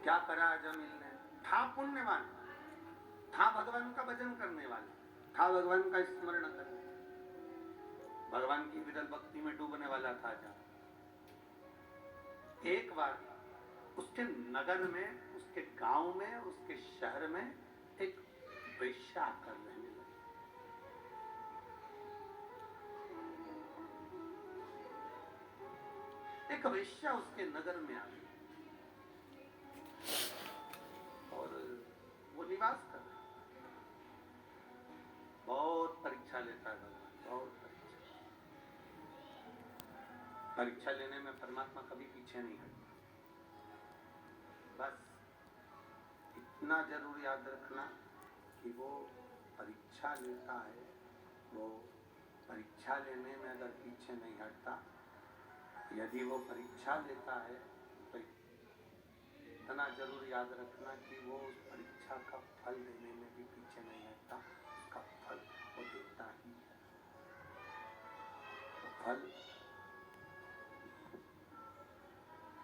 क्या करा अजमिल ने? था पुण्यवान, था भगवान का भजन करने वाला, था भगवान का स्मरण करने, भगवान की विरल भक्ति में डूबने वाला था। जहाँ एक बार उसके नगर में, उसके गांव में, उसके शहर में एक वेश्या आकर रहने लगी। एक वेश्या उसके नगर में आ गई और वो निवास कर रहा। बहुत परीक्षा लेता है भगवान, बहुत परीक्षा लेने में परमात्मा कभी पीछे नहीं हटता। बस इतना जरूर याद रखना कि वो परीक्षा लेता है, वो परीक्षा लेने में अगर पीछे नहीं हटता, यदि वो परीक्षा लेता है तो इतना जरूर याद रखना कि वो उस परीक्षा का फल देने में भी पीछे नहीं हटता। उसका फल वो देता ही है। तो फल,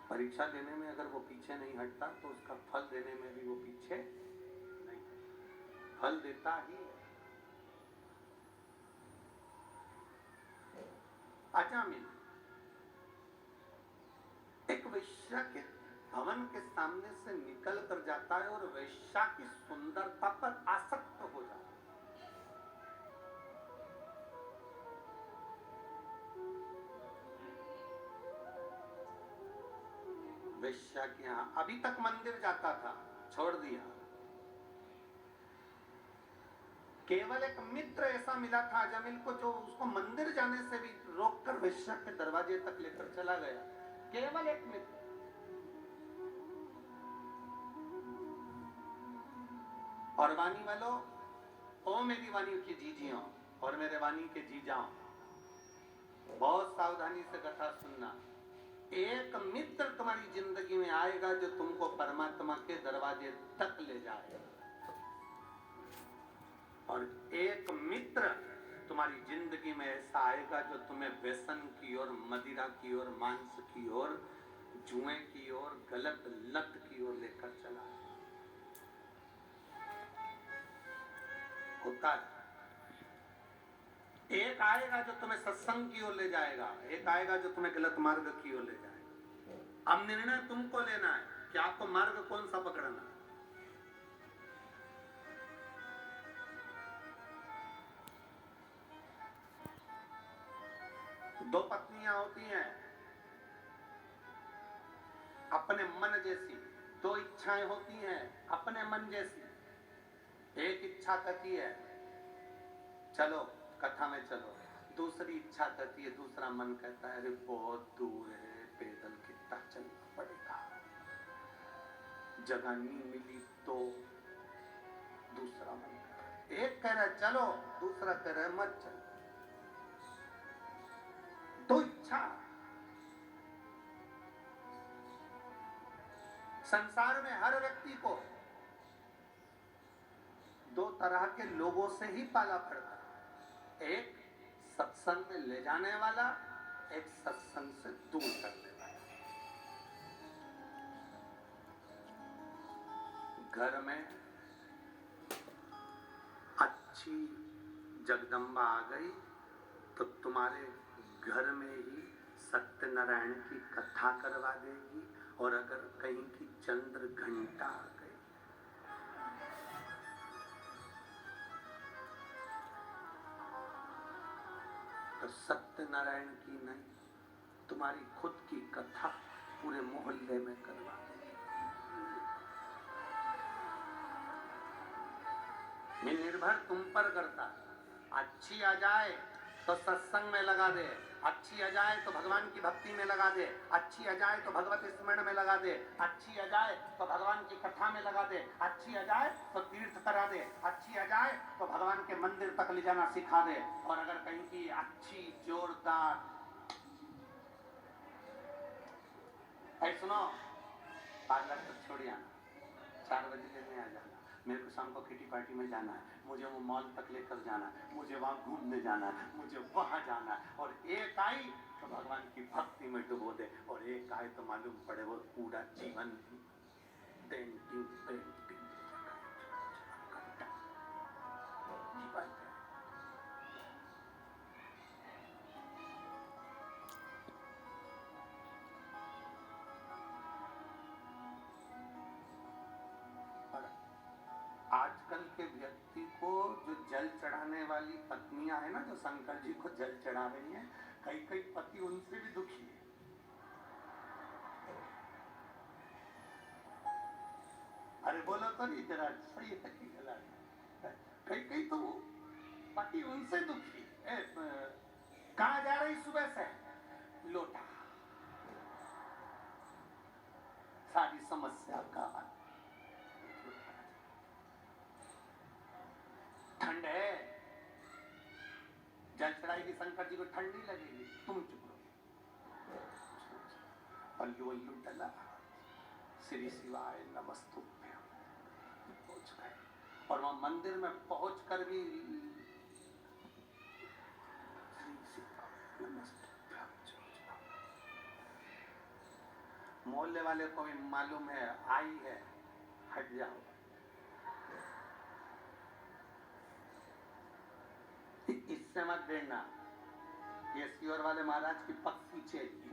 परीक्षा लेने में अगर वो पीछे नहीं हटता तो उसका फल देने में भी वो पीछे नहीं, फल देता ही है। अजामिल एक वेश्या के भवन के सामने से निकल कर जाता है और वेश्या की सुंदरता पर आसक्त हो जाता है। वेश्या के यहां अभी तक मंदिर जाता था, छोड़ दिया। केवल एक मित्र ऐसा मिला था अजामिल को जो उसको मंदिर जाने से भी रोककर वेश्या के दरवाजे तक लेकर चला गया। केवल एक मित्र। और वाणी वालों, ओ मेरी वाणी की जीजियों और मेरे वाणी के जीजाओं, बहुत सावधानी से कथा सुनना। एक मित्र तुम्हारी जिंदगी में आएगा जो तुमको परमात्मा के दरवाजे तक ले जाएगा, और एक मित्र तुम्हारी जिंदगी में ऐसा आएगा जो तुम्हें व्यसन की ओर, मदिरा की ओर, मांस की ओर, जुए की ओर, गलत लत की ओर लेकर चला होता है। एक आएगा जो तुम्हें सत्संग की ओर ले जाएगा, एक आएगा जो तुम्हें गलत मार्ग की ओर ले जाएगा। अब निर्णय तुमको लेना है कि आपको मार्ग कौन सा पकड़ना है। दो पत्नियां होती हैं अपने मन जैसी, दो इच्छाएं होती हैं अपने मन जैसी। एक इच्छा कहती है चलो कथा में चलो, दूसरी इच्छा कहती है, दूसरा मन कहता है अरे बहुत दूर है, पैदल कितना चलना पड़ेगा, जगह नहीं मिली तो। दूसरा मन कहता है, एक कह रहा है चलो, दूसरा कह रहा है मत चलो। दो इच्छा। संसार में हर व्यक्ति को दो तरह के लोगों से ही पाला पड़ता है, एक सत्संग में ले जाने वाला, एक सत्संग से दूर करने वाला। घर में अच्छी जगदम्बा आ गई तो तुम्हारे घर में ही सत्यनारायण की कथा करवा देगी, और अगर कहीं की चंद्र घंटा आ गई तो सत्यनारायण की नहीं, तुम्हारी खुद की कथा पूरे मोहल्ले में करवा देगी। ये निर्भर तुम पर करता है। अच्छी आ जाए तो सत्संग में लगा दे, अच्छी आ जाए तो भगवान की भक्ति में लगा दे, अच्छी आ जाए तो भगवत स्मरण में लगा दे, अच्छी आ जाए तो भगवान की कथा में लगा दे, अच्छी आ जाए तो तीर्थ करा दे, अच्छी आ जाए तो भगवान के मंदिर तक ले जाना सिखा दे। और अगर कहीं की अच्छी जोरदार, ऐ सुनो, पार्लर तक छोड़ आना, 4 बजे लेने आ जाना, मेरे को शाम को किटी पार्टी में जाना है, मुझे वो मॉल तक लेकर जाना है, मुझे वहां घूमने जाना है, मुझे वहां जाना है। और एक आई तो भगवान की भक्ति में डुबो दे, और एक आए तो मालूम पड़े वो पूरा जीवन पेंटिंग पेंटिंग जीवन और आजकल के व्यक्ति को जो जल चढ़ाने वाली पत्नियां है ना, जो शंकर जी को जल चढ़ा रही हैं, कई कई पति उनसे भी दुखी है। अरे बोलो तो नहीं जरा, सही है कि गलत है? कई कई तो पति उनसे दुखी है। कहाँ जा रही सुबह से? लोटा। सारी समस्या का ठंड है, जल चढ़ाएगी शंकर जी को, ठंड नहीं लगेगी, तुम चुप रहो। अल्लू अल्लू डला, श्री शिवाय नमस्तुभ्यं पहुंच गए। और वहां मंदिर में पहुंचकर भी मोहल्ले वाले को भी मालूम है आई है, हट जाओ। इससे मत भिड़ना, ये सियोर वाले महाराज की पक्की चेली।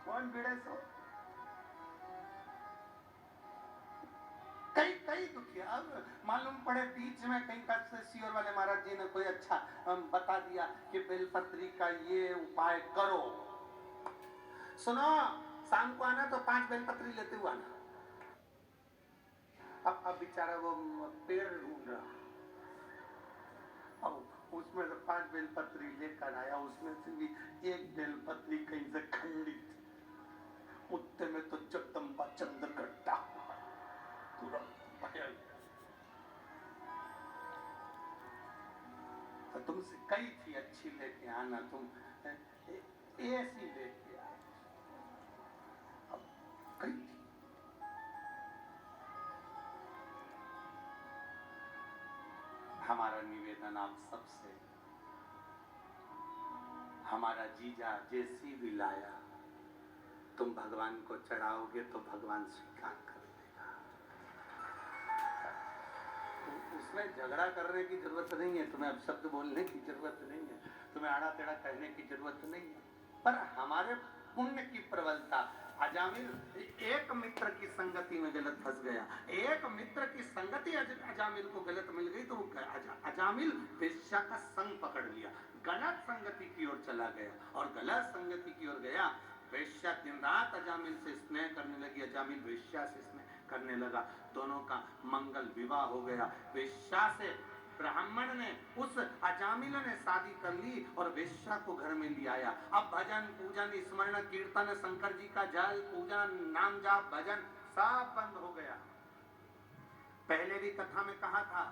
कौन भिड़े सो? कई कई दुखी। अब मालूम पड़े बीच में कहीं का सियोर वाले महाराज जी ने कोई अच्छा बता दिया कि बेलपत्री का ये उपाय करो। सुनो, शाम को आना तो 5 बेलपत्री लेते हुए आना। अब बेचारा वो पेड़ ढूंढ रहा, अब उसमें से 5 बेलपत्री लेकर आया, उसमें से भी एक बेलपत्री कहीं से खंडित, उत्ते में तो जगदम्बा चंद्र कट्टा तुरंत तो तुमसे कई थी अच्छी लेके आना, तुम ऐसी लेके आए। अब कई थी। हमारा निवेदन आप सबसे, हमारा जीजा जैसी भी लाया तुम भगवान को चढ़ाओगे तो भगवान स्वीकार कर देगा। उसमें झगड़ा करने की जरूरत नहीं है, तुम्हें अब शब्द बोलने की जरूरत नहीं है, तुम्हें आड़ा टेढ़ा कहने की जरूरत नहीं है। पर हमारे पुण्य की प्रबलता, अजामिल एक मित्र की संगति में गलत फंस गया, एक मित्र की संगति अजामिल को गलत मिल गई तो अजामिल वेश्या का संग पकड़ लिया, गलत संगति की ओर चला गया। और गलत संगति की ओर गया, वेश्या दिन रात अजामिल से स्नेह करने लगी, अजामिल वेश्या से स्नेह करने लगा, दोनों का मंगल विवाह हो गया। वेश्या से ब्राह्मण ने, उस अजामिल ने शादी कर ली और वेश्या को घर में ले आया। अब भजन पूजन स्मरण कीर्तन, शंकर जी का जल पूजन, नाम जाप भजन सब बंद हो गया। पहले भी कथा में कहा था,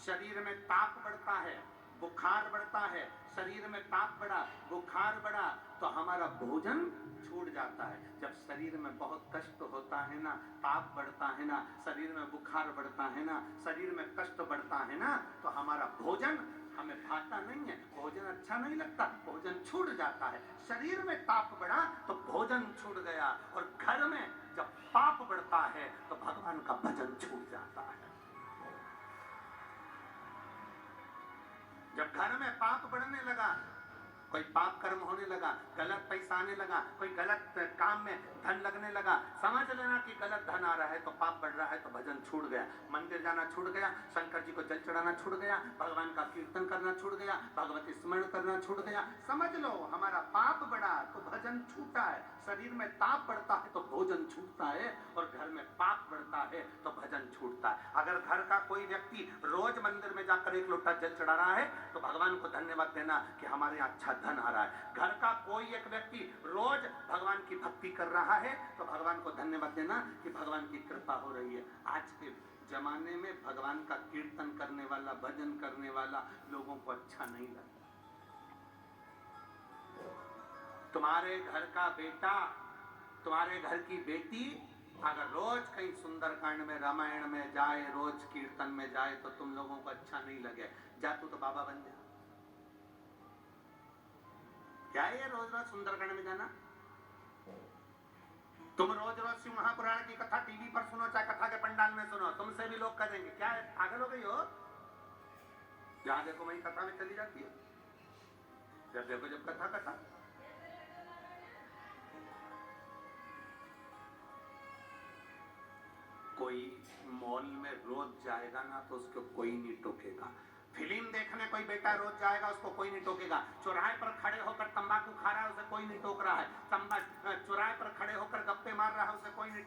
शरीर में ताप बढ़ता है, बुखार बढ़ता है, शरीर में ताप बढ़ा, बुखार बढ़ा तो हमारा भोजन छूट जाता है। जब शरीर में बहुत कष्ट होता है ना, ताप बढ़ता है ना, शरीर में बुखार बढ़ता है ना, शरीर में कष्ट बढ़ता है ना, तो हमारा भोजन हमें भाता नहीं है, भोजन अच्छा नहीं लगता, भोजन छूट जाता है। शरीर में ताप बढ़ा तो भोजन छूट गया, और घर में जब पाप बढ़ता है तो भगवान का भजन छूट जाता है। जब घर में पाप बढ़ने लगा, कोई पाप कर्म होने लगा, गलत पैसा आने लगा, कोई गलत काम में धन लगने लगा, समझ लेना कि गलत धन आ रहा है तो पाप बढ़ रहा है, तो भजन छूट गया, मंदिर जाना छूट गया, शंकर जी को जल चढ़ाना छूट गया, भगवान का कीर्तन करना छूट गया, भगवती स्मरण करना छूट गया। समझ लो हमारा पाप बढ़ा तो भजन छूटा है, शरीर में ताप बढ़ता है तो भोजन छूटता है, और घर में पाप बढ़ता है तो भजन छूटता है। अगर घर का कोई व्यक्ति रोज मंदिर में जाकर 1 लोटा जल चढ़ा रहा है तो भगवान को धन्यवाद देना कि हमारे यहाँ अच्छा धन आ रहा है। घर का कोई एक व्यक्ति रोज भगवान की भक्ति कर रहा है तो भगवान को धन्यवाद देना कि भगवान की कृपा हो रही है। आज के जमाने में भगवान का कीर्तन करने वाला, भजन करने वाला लोगों को अच्छा नहीं लगता। तुम्हारे घर का बेटा, तुम्हारे घर की बेटी अगर रोज कहीं सुंदरकांड में, रामायण में जाए, रोज कीर्तन में जाए तो तुम लोगों को अच्छा नहीं लगे। जा तू तो बाबा बन जा। क्या है रोज रोज सुंदरकांड में जाना? तुम रोज रोज शिव महापुराण की कथा टीवी पर सुनो, चाहे कथा के पंडाल में सुनो, तुमसे भी लोग कहेंगे क्या है, पागल हो गई हो? जहां देखो वही कथा में चली जाती है, जब देखो जब कथा कथा। कोई मॉल में रोज जाएगा ना तो उसको कोई नहीं टोकेगा। फिल्म देखने कोई बेटा रोज जाएगा, उसको कोई नहीं टोकेगा। चौराहे पर खड़े होकर तंबाकू खा रहा है, उसे कोई नहीं टोक रहा है। चौराहे पर खड़े होकर गप्पे मार रहा है, उसे कोई नहीं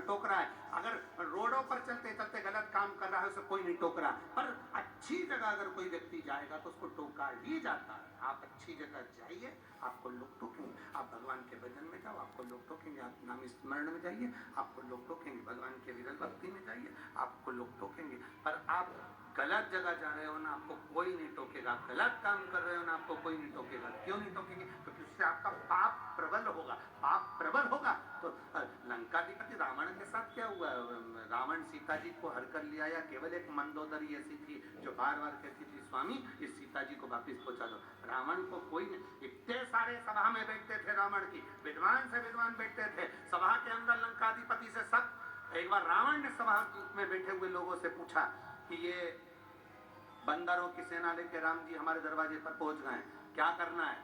टोक रहा है। अगर रोडों पर चलते चलते गलत काम कर रहा है, उसे कोई नहीं टोक रहा। पर अच्छी जगह अगर कोई व्यक्ति जाएगा तो उसको टोका ही जाता है। आप अच्छी जगह जाइए, आपको लोग टोकेंगे। आप भगवान के भजन में जाओ, आपको लोग टोकेंगे। आप नाम स्मरण में जाइए, आपको लोग टोकेंगे। भगवान के विरल भक्ति में जाइए, आपको लोग टोकेंगे। पर आप गलत जगह जा रहे हो ना, आपको कोई नहीं टोकेगा। गलत काम कर रहे हो ना, आपको कोई नहीं टोकेगा। क्यों नहीं टोकेंगे? क्योंकि उससे आपका पाप प्रबल होगा। पाप प्रबल होगा तो लंकाधिपति रावण के साथ क्या हुआ? रावण सीता जी को हर कर लिया, या केवल एक मंदोदरी ऐसी थी जो बार बार कहती थी स्वामी इस सीता जी को वापिस पहुंचा दो। रावण को कोई नहीं। इतने सारे सभा में बैठते थे रावण की, विद्वान से विद्वान बैठते थे सभा के अंदर लंकाधिपति से सब। एक बार रावण ने सभा में बैठे हुए लोगों से पूछा कि ये बंदरों की सेना लेके राम जी हमारे दरवाजे पर पहुंच गए, क्या करना है?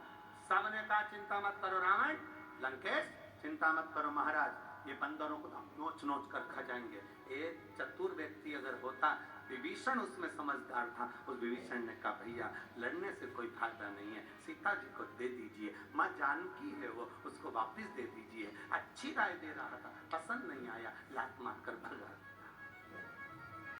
सबने कहा चिंता मत करो रावण, लंकेश चिंता मत करो महाराज, ये बंदरों को हम नोच नोच कर खा जाएंगे। एक चतुर व्यक्ति अगर होता, विभीषण उसमें समझदार था, उस विभीषण ने कहा भैया लड़ने से कोई फायदा नहीं है, सीता जी को दे दीजिए, माँ जानकी है वो, उसको वापिस दे दीजिए। अच्छी राय दे रहा था, पसंद नहीं आया, लात मार कर भगा।